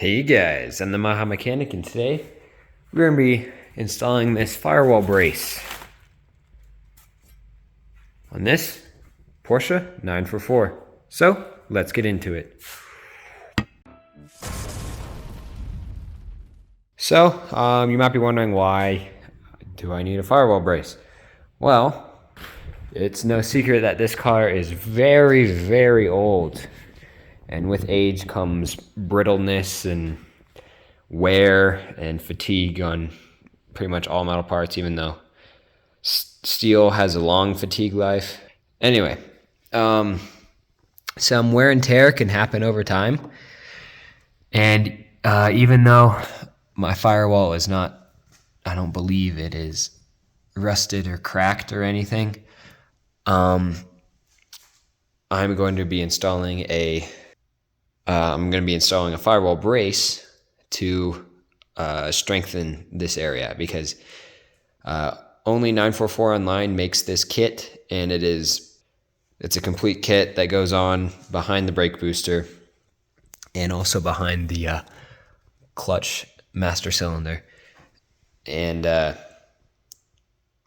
Hey guys, I'm the Maha Mechanic, and today we're going to be installing this firewall brace on this Porsche 944. So let's get into it. So you might be wondering, why do I need a firewall brace? Well, it's no secret that this car is very, very old, and with age comes brittleness and wear and fatigue on pretty much all metal parts, even though steel has a long fatigue life. Anyway, some wear and tear can happen over time, and even though my firewall is not, I don't believe it is rusted or cracked or anything, I'm going to be installing a firewall brace to strengthen this area, because only 944 online makes this kit, and it's a complete kit that goes on behind the brake booster and also behind the clutch master cylinder. And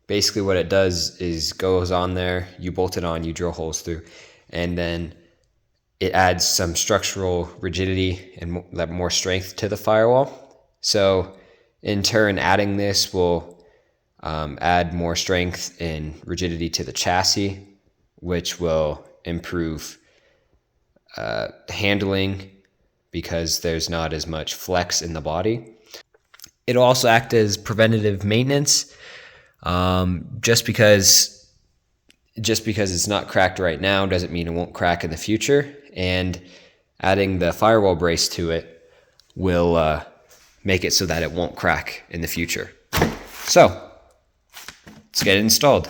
basically what it does is goes on there, you bolt it on, you drill holes through, and then it adds some structural rigidity and more strength to the firewall. So in turn, adding this will add more strength and rigidity to the chassis, which will improve handling because there's not as much flex in the body. It'll also act as preventative maintenance. Just because it's not cracked right now doesn't mean it won't crack in the future. And adding the firewall brace to it will make it so that it won't crack in the future. So let's get it installed.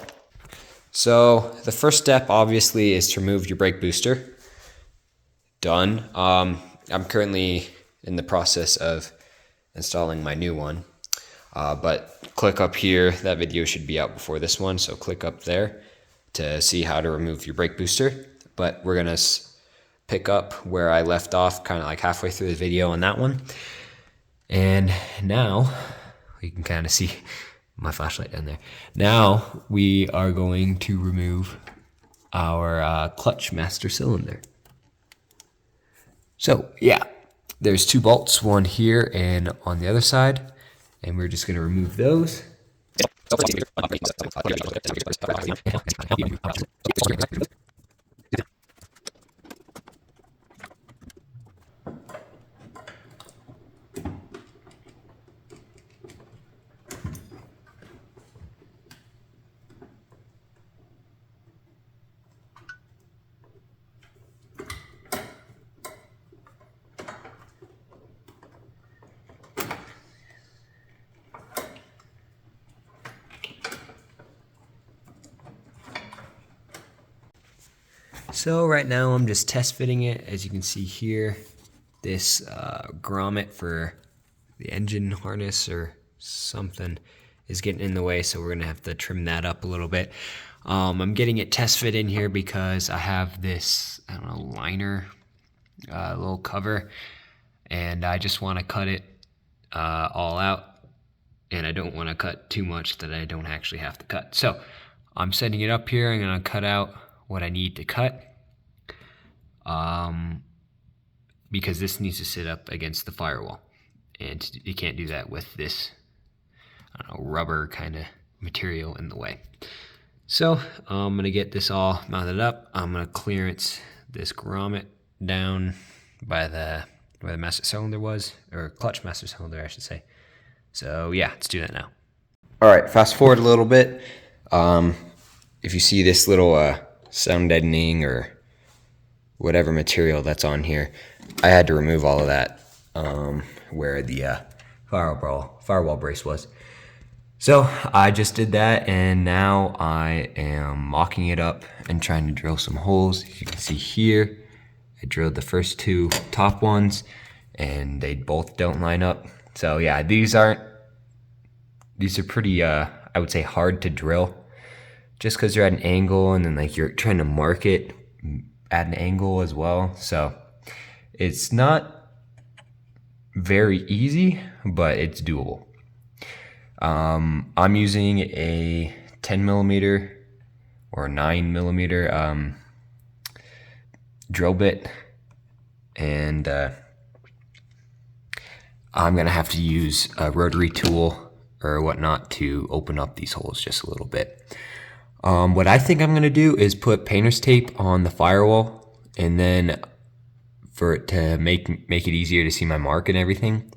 So the first step, obviously, is to remove your brake booster. Done. I'm currently in the process of installing my new one. But click up here. That video should be out before this one, so click up there to see how to remove your brake booster. But we're going to pick up where I left off, kind of like halfway through the video on that one. And now you can kind of see my flashlight down there. Now we are going to remove our clutch master cylinder. So yeah, there's two bolts, one here and on the other side, and we're just going to remove those. So right now I'm just test fitting it. As you can see here, this grommet for the engine harness or something is getting in the way, so we're gonna have to trim that up a little bit. I'm getting it test fit in here because I have this, I don't know, liner, little cover, and I just want to cut it all out, and I don't want to cut too much that I don't actually have to cut. So I'm setting it up here. I'm gonna cut out what I need to cut, because this needs to sit up against the firewall, and you can't do that with this, I don't know, rubber kind of material in the way. So I'm gonna get this all mounted up. I'm gonna clearance this grommet down by where the master cylinder was, or clutch master cylinder, I should say. So yeah, let's do that now. All right, fast forward a little bit. If you see this little sound deadening or whatever material that's on here, I had to remove all of that where the firewall brace was. So I just did that, and now I am mocking it up and trying to drill some holes. As you can see here, I drilled the first two top ones, and they both don't line up. So yeah, these are pretty, I would say, hard to drill, just because they're at an angle, and then like you're trying to mark it at an angle as well. So it's not very easy, but it's doable. I'm using a 10 millimeter or 9 millimeter drill bit, and I'm gonna have to use a rotary tool or whatnot to open up these holes just a little bit. What I think I'm gonna do is put painter's tape on the firewall, and then for it to make it easier to see my mark and everything,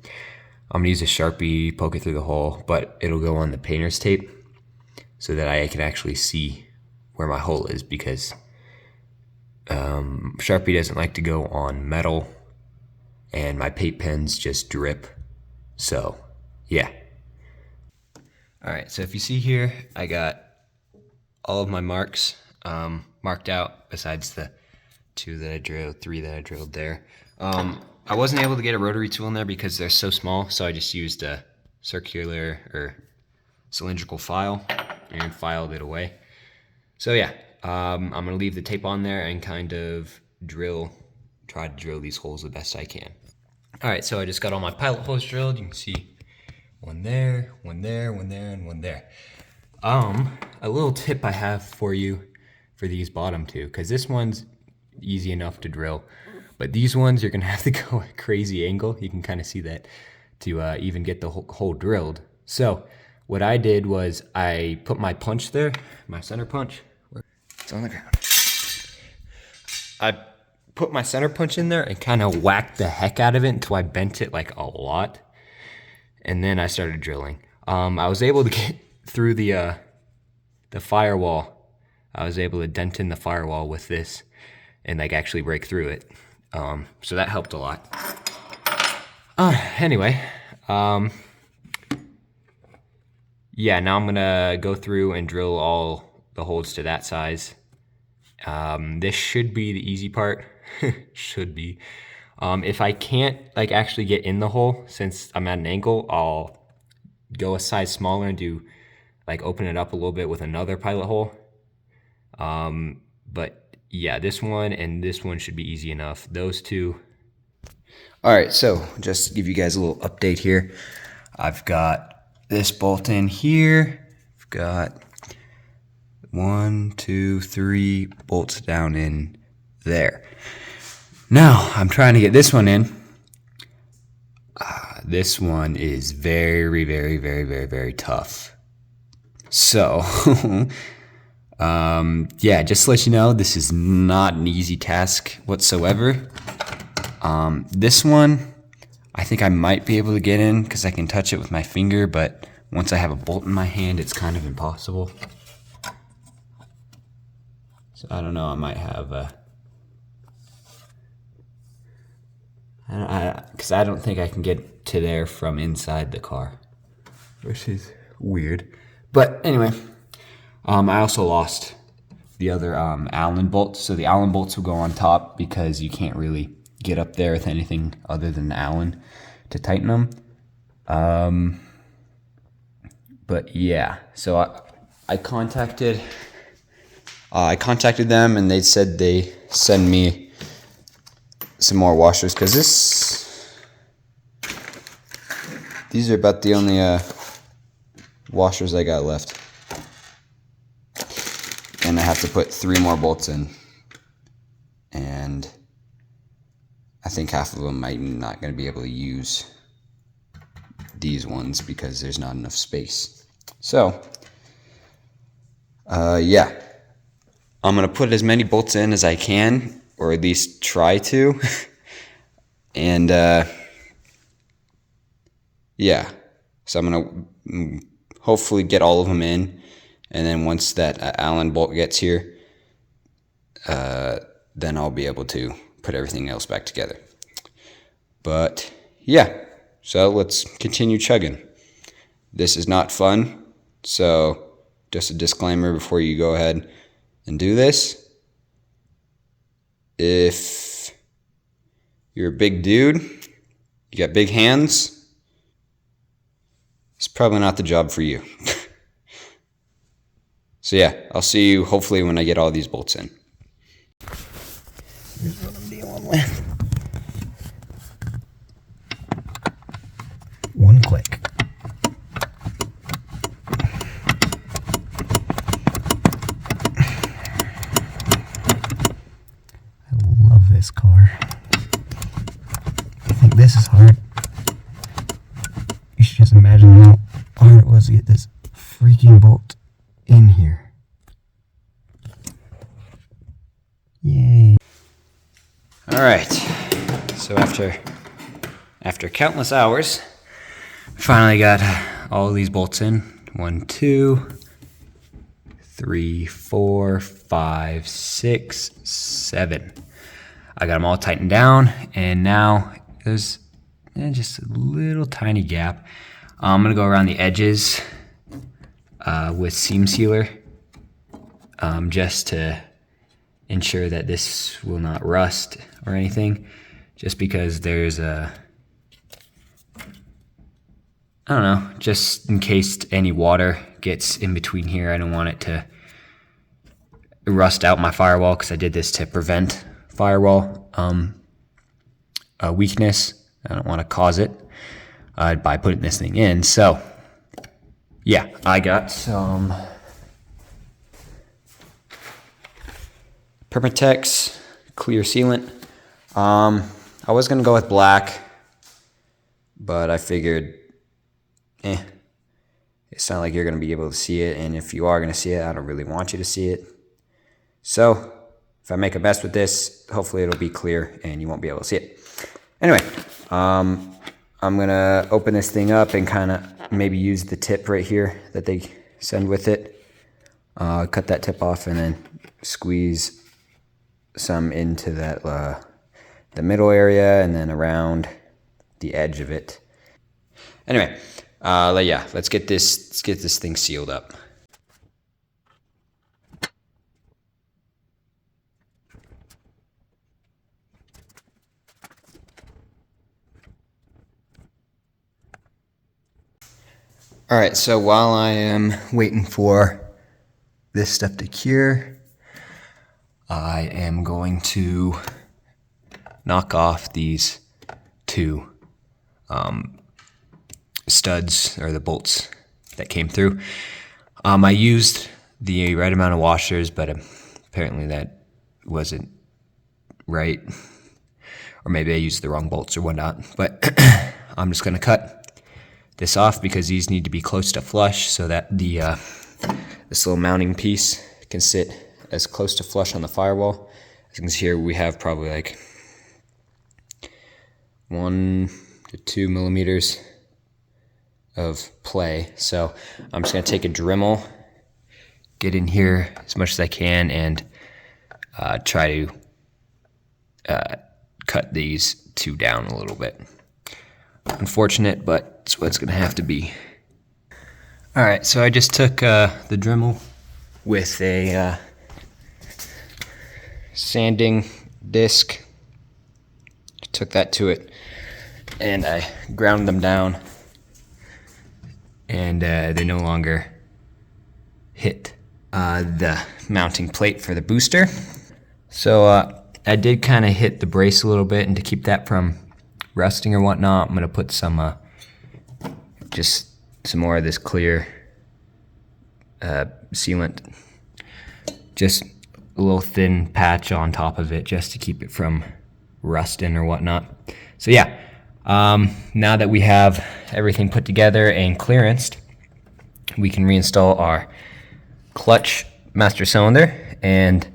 I'm gonna use a Sharpie, poke it through the hole, but it'll go on the painter's tape so that I can actually see where my hole is, because Sharpie doesn't like to go on metal, and my paint pens just drip. So yeah. All right, so if you see here, I got all of my marks marked out, besides the 2 that I drilled, 3 that I drilled there. I wasn't able to get a rotary tool in there because they're so small, so I just used a circular or cylindrical file and filed it away. So yeah, I'm gonna leave the tape on there and kind of try to drill these holes the best I can. All right, so I just got all my pilot holes drilled. You can see one there, one there, one there, and one there. A little tip I have for you for these bottom two, because this one's easy enough to drill, but these ones you're gonna have to go a crazy angle. You can kind of see that to even get the hole drilled. So what I did was I put my punch there, my center punch. It's on the ground. I put my center punch in there and kind of whacked the heck out of it until I bent it like a lot, and then I started drilling. I was able to get through the firewall. I was able to dent in the firewall with this and like actually break through it. So that helped a lot. Anyway, yeah, now I'm gonna go through and drill all the holes to that size. This should be the easy part. Should be. If I can't like actually get in the hole, since I'm at an angle, I'll go a size smaller and do like open it up a little bit with another pilot hole. But yeah, this one and this one should be easy enough. Those two. All right, so just to give you guys a little update here, I've got this bolt in here. I've got 1, 2, 3 bolts down in there. Now I'm trying to get this one in. This one is very, very, very, very, very tough. So, yeah, just to let you know, this is not an easy task whatsoever. This one, I think I might be able to get in because I can touch it with my finger, but once I have a bolt in my hand, it's kind of impossible. So I don't know, I might have because I don't think I can get to there from inside the car, which is weird. But anyway, I also lost the other Allen bolts. So the Allen bolts will go on top because you can't really get up there with anything other than the Allen to tighten them. But yeah, so I contacted them, and they said they send me some more washers, because these are about the only washers I got left, and I have to put 3 more bolts in, and I think half of them I'm not going to be able to use these ones because there's not enough space. So yeah, I'm going to put as many bolts in as I can, or at least try to. And yeah, so I'm gonna hopefully get all of them in, and then once that Allen bolt gets here, then I'll be able to put everything else back together. But yeah, so let's continue chugging. This is not fun, so just a disclaimer before you go ahead and do this. If you're a big dude, you got big hands, it's probably not the job for you. So yeah, I'll see you hopefully when I get all these bolts in. Here's what I'm dealing with. this is hard. You should just imagine how hard it was to get this freaking bolt in here. Yay. All right, so after countless hours, finally got all these bolts in. 1, 2, 3, 4, 5, 6, 7. I got them all tightened down, and now there's just a little tiny gap. I'm gonna go around the edges with seam sealer, just to ensure that this will not rust or anything, just because there's I don't know, just in case any water gets in between here. I don't want it to rust out my firewall, because I did this to prevent firewall weakness. I don't want to cause it by putting this thing in. So yeah, I got some Permatex clear sealant. I was gonna go with black, but I figured it's not like you're gonna be able to see it, and if you are gonna see it, I don't really want you to see it. So if I make a mess with this, hopefully it'll be clear and you won't be able to see it. Anyway, I'm gonna open this thing up and kind of maybe use the tip right here that they send with it. Cut that tip off and then squeeze some into that the middle area and then around the edge of it. Anyway, yeah, let's get this thing sealed up. All right, so while I am waiting for this stuff to cure, I am going to knock off these two studs, or the bolts that came through. I used the right amount of washers, but apparently that wasn't right, or maybe I used the wrong bolts or whatnot. But I'm just gonna cut this off because these need to be close to flush so that the this little mounting piece can sit as close to flush on the firewall. As you can see here, we have probably like 1 to 2 millimeters of play. So I'm just gonna take a Dremel, get in here as much as I can, and try to cut these two down a little bit. Unfortunate, but it's what it's gonna have to be. All right, so I just took the Dremel with a sanding disc, took that to it, and I ground them down, and they no longer hit the mounting plate for the booster. So I did kind of hit the brace a little bit, and to keep that from rusting or whatnot, I'm gonna put some just some more of this clear sealant, just a little thin patch on top of it, just to keep it from rusting or whatnot. So yeah, now that we have everything put together and clearanced, we can reinstall our clutch master cylinder. And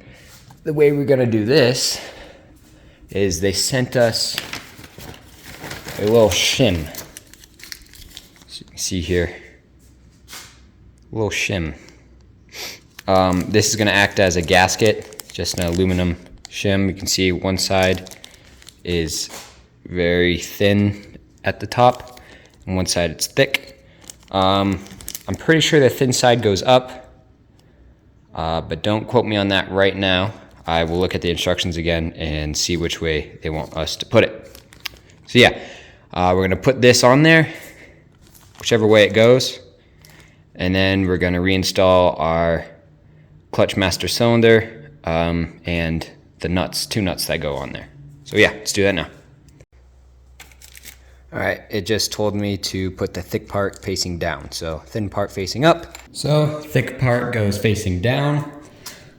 the way we're gonna do this is they sent us a little shim. So you can see here, a little shim. This is gonna act as a gasket, just an aluminum shim. You can see one side is very thin at the top, and one side it's thick. I'm pretty sure the thin side goes up, but don't quote me on that right now. I will look at the instructions again and see which way they want us to put it. So yeah, we're gonna put this on there, whichever way it goes, and then we're gonna reinstall our clutch master cylinder and the nuts, 2 nuts that go on there. So yeah, let's do that now. All right, it just told me to put the thick part facing down, so thin part facing up. So thick part goes facing down,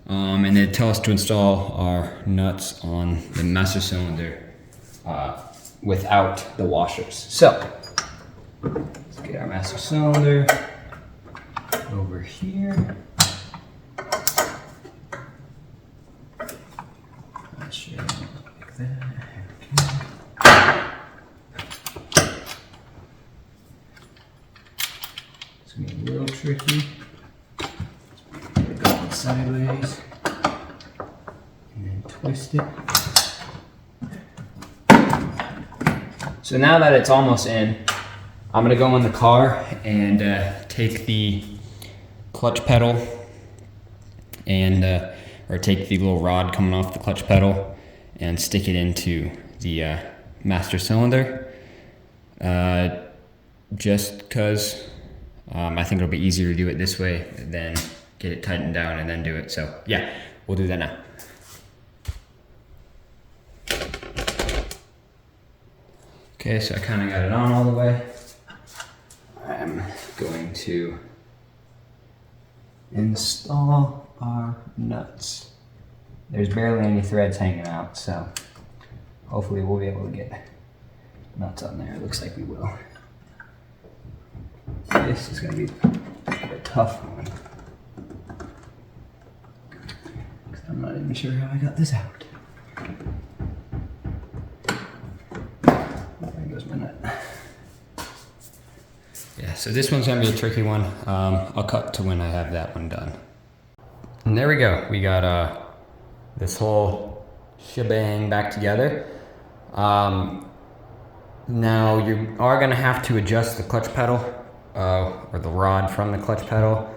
and they tell us to install our nuts on the master cylinder without the washers. So let's get our master cylinder over here. Let's show you like that. It's gonna be a little tricky. Get it going sideways and then twist it. So now that it's almost in, I'm gonna go in the car and take the clutch pedal and or take the little rod coming off the clutch pedal and stick it into the master cylinder. Just because I think it'll be easier to do it this way than get it tightened down and then do it. So yeah, we'll do that now. Okay, so I kind of got it on all the way. I'm going to install our nuts. There's barely any threads hanging out, so hopefully we'll be able to get nuts on there. It looks like we will. This is going to be a tough one, because I'm not even sure how I got this out. There goes my nut. Yeah, so this one's going to be a tricky one. I'll cut to when I have that one done. And there we go. We got this whole shebang back together. Now you are going to have to adjust the clutch pedal or the rod from the clutch pedal.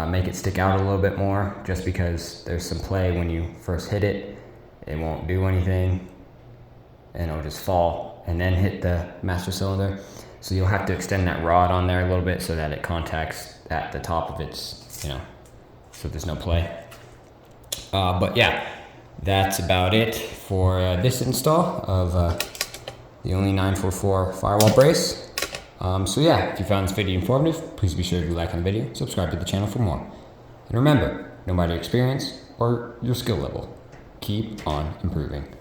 Make it stick out a little bit more, just because there's some play when you first hit it. It won't do anything and it'll just fall and then hit the master cylinder. So you'll have to extend that rod on there a little bit so that it contacts at the top of its, so there's no play. But yeah, that's about it for this install of the Only 944 firewall brace. So yeah, if you found this video informative, please be sure to like the video, subscribe to the channel for more. And remember, no matter your experience or your skill level, keep on improving.